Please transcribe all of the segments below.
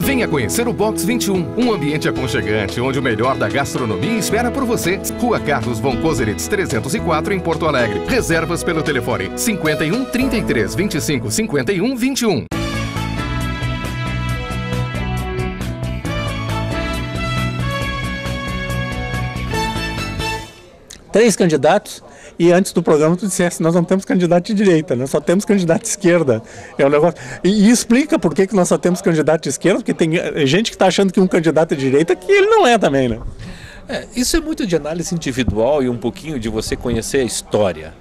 Venha conhecer o Box 21, um ambiente aconchegante onde o melhor da gastronomia espera por você. Rua Carlos von Koselitz 304 em Porto Alegre. Reservas pelo telefone 51 33 25 51 21. Três candidatos. E antes do programa tu disseste, nós não temos candidato de direita, nós só temos candidato de esquerda. É um negócio. E explica por que nós só temos candidato de esquerda, porque tem gente que está achando que um candidato é de direita, que ele não é também, né? Isso é muito de análise individual e um pouquinho de você conhecer a história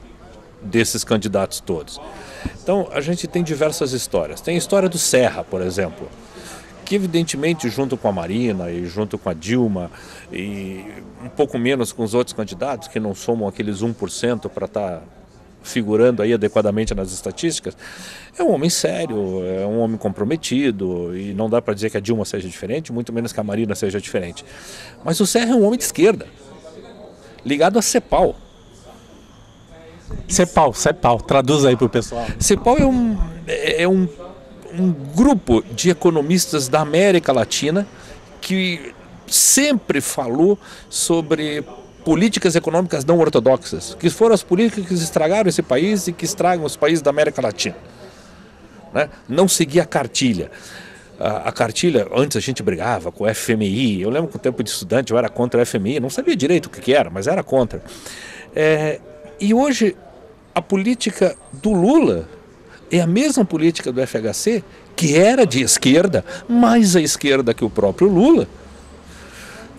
desses candidatos todos. Então, a gente tem diversas histórias. Tem a história do Serra, por exemplo, que evidentemente junto com a Marina e junto com a Dilma e um pouco menos com os outros candidatos, que não somam aqueles 1% para estar figurando aí adequadamente nas estatísticas, é um homem sério, é um homem comprometido e não dá para dizer que a Dilma seja diferente, muito menos que a Marina seja diferente. Mas o Serra é um homem de esquerda, ligado a CEPAL. CEPAL, traduz aí para o pessoal. CEPAL é um grupo de economistas da América Latina que sempre falou sobre políticas econômicas não ortodoxas, que foram as políticas que estragaram esse país e que estragam os países da América Latina. Né? Não seguir a cartilha. A cartilha, antes a gente brigava com o FMI, eu lembro que no tempo de estudante eu era contra o FMI, não sabia direito o que era, mas era contra. E hoje a política do Lula é a mesma política do FHC, que era de esquerda, mais à esquerda que o próprio Lula,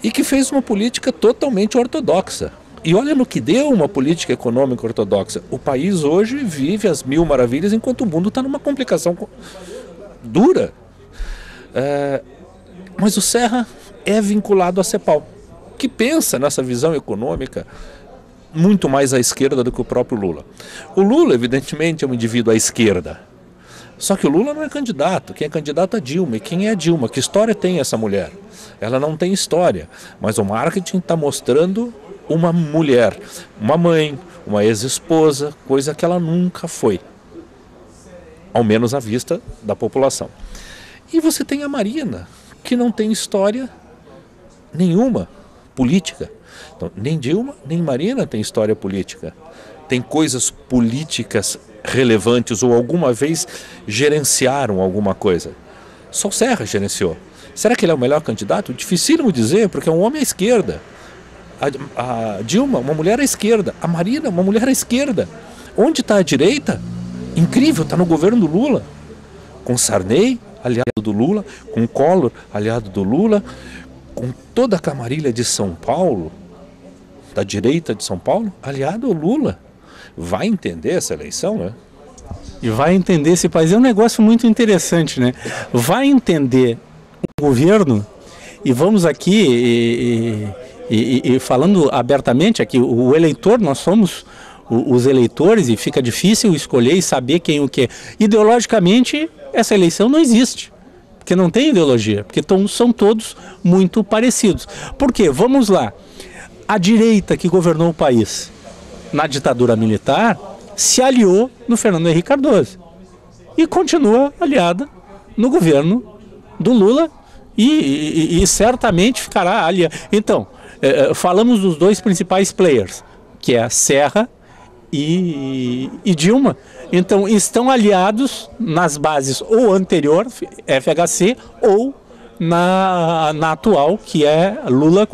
e que fez uma política totalmente ortodoxa. E olha no que deu uma política econômica ortodoxa. O país hoje vive as mil maravilhas, enquanto o mundo está numa complicação dura. Mas o Serra é vinculado à CEPAL, que pensa nessa visão econômica muito mais à esquerda do que o próprio Lula. O Lula, evidentemente, é um indivíduo à esquerda. Só que o Lula não é candidato. Quem é candidato é a Dilma. E quem é a Dilma? Que história tem essa mulher? Ela não tem história. Mas o marketing está mostrando uma mulher, uma mãe, uma ex-esposa, coisa que ela nunca foi. Ao menos à vista da população. E você tem a Marina, que não tem história nenhuma política. Então, nem Dilma, nem Marina tem história política. Tem coisas políticas relevantes ou alguma vez gerenciaram alguma coisa. Só o Serra gerenciou. Será que ele é o melhor candidato? Dificílimo dizer, porque é um homem à esquerda. A Dilma, uma mulher à esquerda. A Marina, uma mulher à esquerda. Onde está a direita? Incrível, está no governo do Lula. Com Sarney, aliado do Lula, com Collor, aliado do Lula, com toda a camarilha de São Paulo, da direita de São Paulo, aliado ao Lula. Vai entender essa eleição, né? E vai entender esse país. É um negócio muito interessante, né? Vai entender o governo, e vamos aqui, falando abertamente aqui, o eleitor, nós somos os eleitores, e fica difícil escolher e saber quem o que é. Ideologicamente, essa eleição não existe. Porque não tem ideologia, porque são todos muito parecidos. Por quê? Vamos lá. A direita que governou o país na ditadura militar se aliou no Fernando Henrique Cardoso e continua aliada no governo do Lula e certamente ficará aliada. Então, falamos dos dois principais players, que é a Serra e Dilma. Então, estão aliados nas bases ou anterior, FHC, ou na atual, que é Lula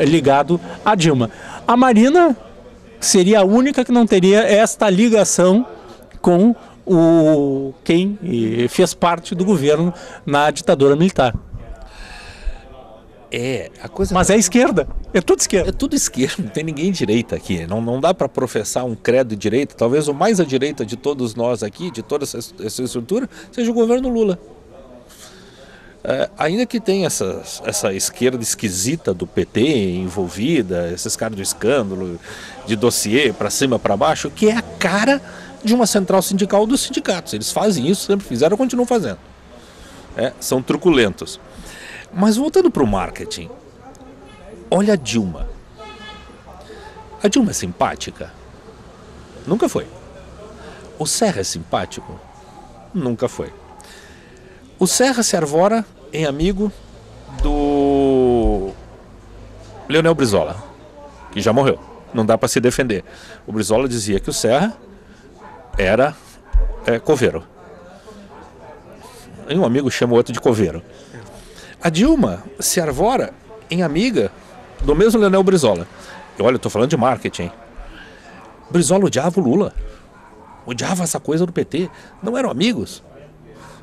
ligado a Dilma. A Marina seria a única que não teria esta ligação com quem fez parte do governo na ditadura militar. Mas é esquerda, é tudo esquerda. É tudo esquerda, não tem ninguém direita aqui. Não dá para professar um credo de direita. Talvez o mais à direita de todos nós aqui, de toda essa estrutura, seja o governo Lula. Ainda que tenha essa esquerda esquisita do PT envolvida, esses caras do escândalo, de dossiê para cima, para baixo, que é a cara de uma central sindical dos sindicatos. Eles fazem isso, sempre fizeram e continuam fazendo. São truculentos. Mas voltando para o marketing, olha a Dilma. A Dilma é simpática? Nunca foi. O Serra é simpático? Nunca foi. O Serra se arvora em amigo do Leonel Brizola, que já morreu. Não dá para se defender. O Brizola dizia que o Serra era coveiro. E um amigo chama o outro de coveiro. A Dilma se arvora em amiga do mesmo Leonel Brizola. E olha, eu estou falando de marketing. Brizola odiava o Lula. Odiava essa coisa do PT. Não eram amigos.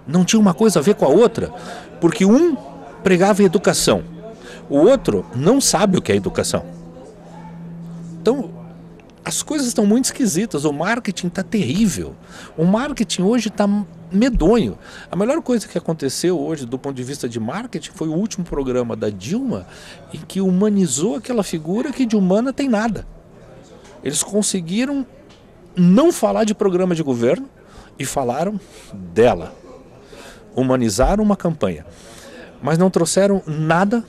Não tinha uma coisa a ver com a outra. Porque um pregava em educação. O outro não sabe o que é educação. Então, as coisas estão muito esquisitas. O marketing está terrível. O marketing hoje está medonho. A melhor coisa que aconteceu hoje, do ponto de vista de marketing, foi o último programa da Dilma, em que humanizou aquela figura que de humana tem nada. Eles conseguiram não falar de programa de governo e falaram dela. Humanizaram uma campanha. Mas não trouxeram nada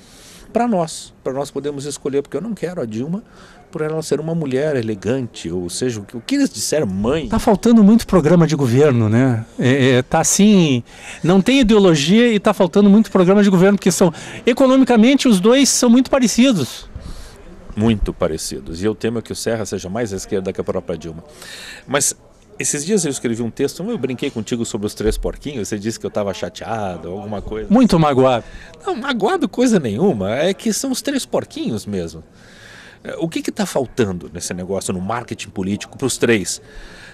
para nós podermos escolher, porque eu não quero a Dilma por ela ser uma mulher elegante, ou seja, o que eles disseram, mãe. Tá faltando muito programa de governo, né? Tá assim, não tem ideologia e tá faltando muito programa de governo, porque economicamente os dois são muito parecidos. Muito parecidos. E eu temo que o Serra seja mais à esquerda que a própria Dilma. Mas esses dias eu escrevi um texto, eu brinquei contigo sobre os 3 porquinhos, você disse que eu estava chateado, alguma coisa. Muito magoado. Não, magoado coisa nenhuma, é que são os 3 porquinhos mesmo. O que está faltando nesse negócio, no marketing político, para os 3?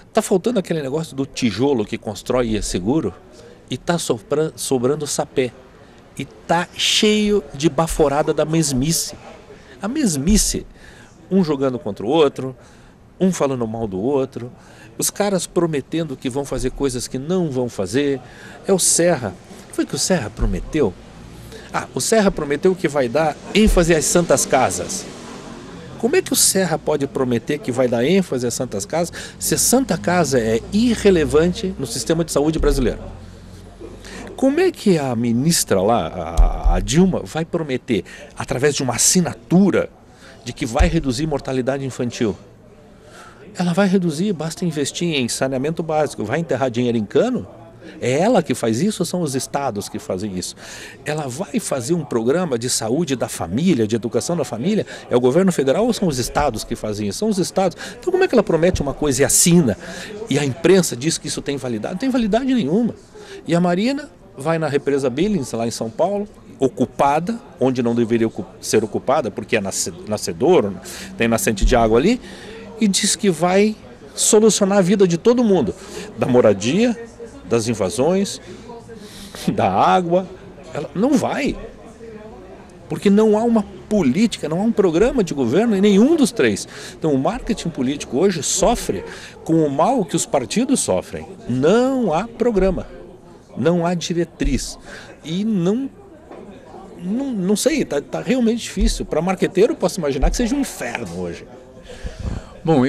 Está faltando aquele negócio do tijolo que constrói e é seguro, e está sobrando sapé. E está cheio de baforada da mesmice. A mesmice, um jogando contra o outro, um falando mal do outro, os caras prometendo que vão fazer coisas que não vão fazer. É o Serra. O que foi que o Serra prometeu? O Serra prometeu que vai dar ênfase às santas casas. Como é que o Serra pode prometer que vai dar ênfase às santas casas se a Santa Casa é irrelevante no sistema de saúde brasileiro? Como é que a ministra lá, a Dilma, vai prometer, através de uma assinatura, de que vai reduzir mortalidade infantil? Ela vai reduzir, basta investir em saneamento básico. Vai enterrar dinheiro em cano? É ela que faz isso ou são os estados que fazem isso? Ela vai fazer um programa de saúde da família, de educação da família? É o governo federal ou são os estados que fazem isso? São os estados. Então como é que ela promete uma coisa e assina? E a imprensa diz que isso tem validade? Não tem validade nenhuma. E a Marina vai na represa Billings, lá em São Paulo, ocupada, onde não deveria ser ocupada, porque é nascedouro, tem nascente de água ali, e diz que vai solucionar a vida de todo mundo, da moradia, das invasões, da água. Ela não vai, porque não há uma política, não há um programa de governo em nenhum dos 3. Então o marketing político hoje sofre com o mal que os partidos sofrem. Não há programa, não há diretriz e não sei, tá realmente difícil. Para marqueteiro eu posso imaginar que seja um inferno hoje. Bom,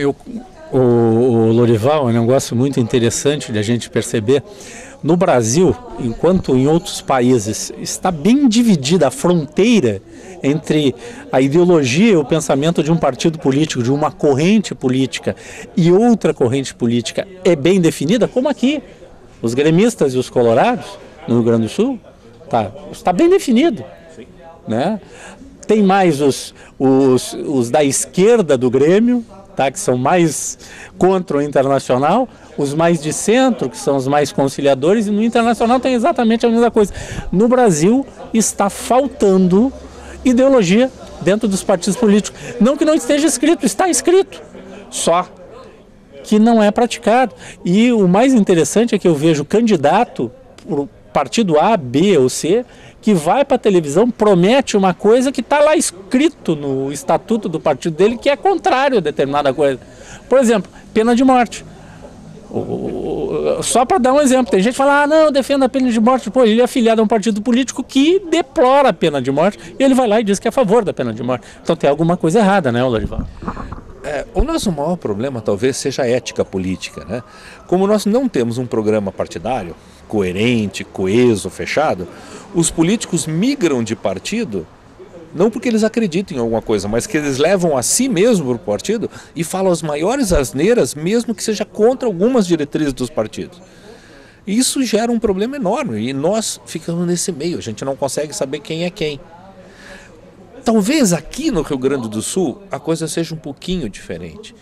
o Lorival é um negócio muito interessante de a gente perceber. No Brasil, enquanto em outros países, está bem dividida a fronteira entre a ideologia e o pensamento de um partido político, de uma corrente política e outra corrente política é bem definida, como aqui. Os gremistas e os colorados, no Rio Grande do Sul, está bem definido. Né? Tem mais os da esquerda do Grêmio, que são mais contra o Internacional, os mais de centro, que são os mais conciliadores, e no Internacional tem exatamente a mesma coisa. No Brasil está faltando ideologia dentro dos partidos políticos. Não que não esteja escrito, está escrito, só que não é praticado. E o mais interessante é que eu vejo candidato por partido A, B ou C, que vai para a televisão, promete uma coisa que está lá escrito no estatuto do partido dele, que é contrário a determinada coisa. Por exemplo, pena de morte. Só para dar um exemplo, tem gente que fala, não, eu defendo a pena de morte. Pô, ele é afiliado a um partido político que deplora a pena de morte, e ele vai lá e diz que é a favor da pena de morte. Então tem alguma coisa errada, né, Lorival? O nosso maior problema talvez seja a ética política, né? Como nós não temos um programa partidário coerente, coeso, fechado, os políticos migram de partido não porque eles acreditam em alguma coisa, mas que eles levam a si mesmo para o partido e falam as maiores asneiras, mesmo que seja contra algumas diretrizes dos partidos. E isso gera um problema enorme e nós ficamos nesse meio, a gente não consegue saber quem é quem. Talvez aqui no Rio Grande do Sul a coisa seja um pouquinho diferente,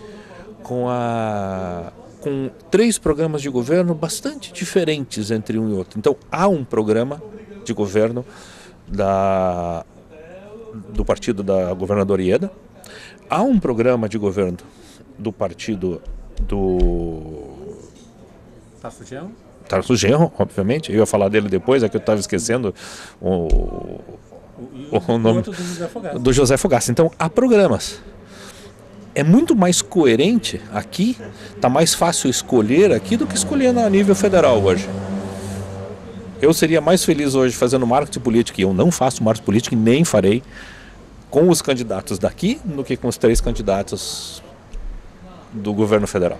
com 3 programas de governo bastante diferentes entre um e outro. Então há um programa de governo do partido da governadora Ieda, há um programa de governo do partido do Tarso Genro, obviamente. Eu ia falar dele depois, é que eu estava esquecendo o nome do José Fogaça. Então há programas. É muito mais coerente aqui, está mais fácil escolher aqui do que escolher a nível federal hoje. Eu seria mais feliz hoje fazendo marketing político, e eu não faço marketing político e nem farei, com os candidatos daqui do que com os 3 candidatos do governo federal.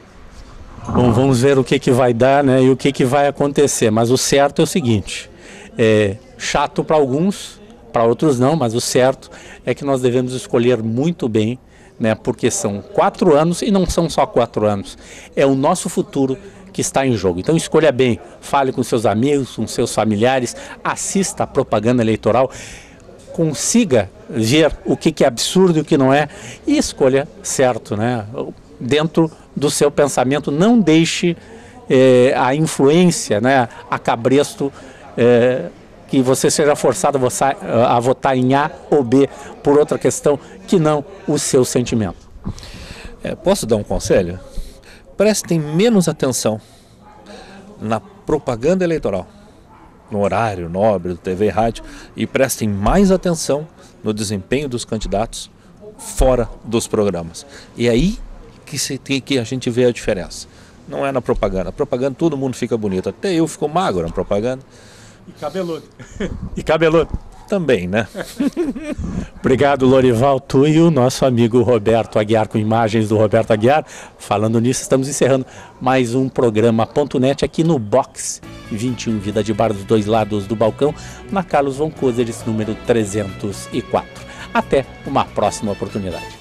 Bom, vamos ver o que vai dar, né, e o que vai acontecer, mas o certo é o seguinte, é chato para alguns, para outros não, mas o certo é que nós devemos escolher muito bem, né, porque são 4 anos e não são só 4 anos, é o nosso futuro que está em jogo. Então escolha bem, fale com seus amigos, com seus familiares, assista a propaganda eleitoral, consiga ver o que é absurdo e o que não é, e escolha certo, né? Dentro do seu pensamento, não deixe a influência, né, a cabresto, que você seja forçado a votar em A ou B por outra questão que não o seu sentimento. Posso dar um conselho? Prestem menos atenção na propaganda eleitoral, no horário nobre do TV e rádio, e prestem mais atenção no desempenho dos candidatos fora dos programas. E aí que a gente vê a diferença. Não é na propaganda. A propaganda todo mundo fica bonito. Até eu fico magro na propaganda. E cabeludo. E cabeludo. Também, né? Obrigado, Lorival, tu e o nosso amigo Roberto Aguiar, com imagens do Roberto Aguiar. Falando nisso, estamos encerrando mais um programa .net aqui no Box 21, Vida de Bar dos dois lados do balcão, na Carlos von Coseres, número 304. Até uma próxima oportunidade.